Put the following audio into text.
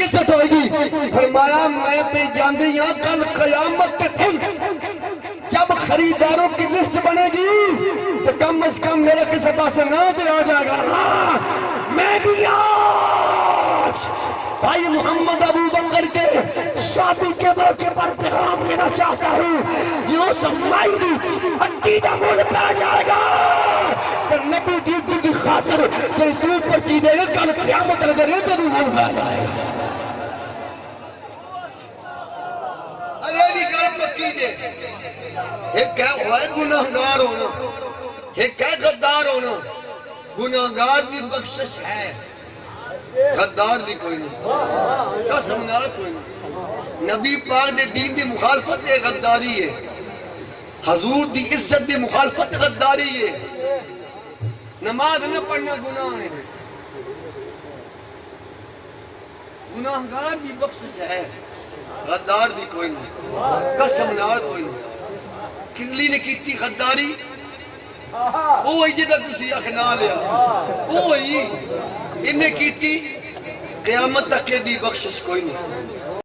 قصت ہوئے گی. فرمایا میں پہ جاندی ہاں کل قیامت کے دن جب خریداروں کی لسٹ بنے گی تو کم از کم میرے کسی پاس نہ دے آ جائے گا. میں بھی آج بھائی محمد ابو بکر کے شادی کے موقع پر پیغام دینا چاہتا ہوں. جو صفائی دی اٹی دا مول پہ آ جائے گا تو نبی دیدو کی خاطر تیری دور پر چیدے گا کل قیامت لگے رہے تو بھی مول پہ آ جائے گا. ارے بھی کل پکی دے ایک ہے گناہگار ہونا, ایک ہے غدار ہونا. گناہگار دی بخشش ہے, غدار دی کوئی نہیں, قسم نال کوئی نہیں. نبی پاک دے دین دی مخالفت ہے غداری ہے, حضور دی عزت دی مخالفت غداری ہے. نماز نہ پڑھنا گناہ ہے, گناہگار دی بخشش ہے, غدار دی کوئی نہیں, قسم نال کوئی نہیں. کلی نے کیتی غداری وہی جدہ کسی اخنا لیا, وہی انہیں کیتی قیامت تک دی بخشش کوئی نہیں.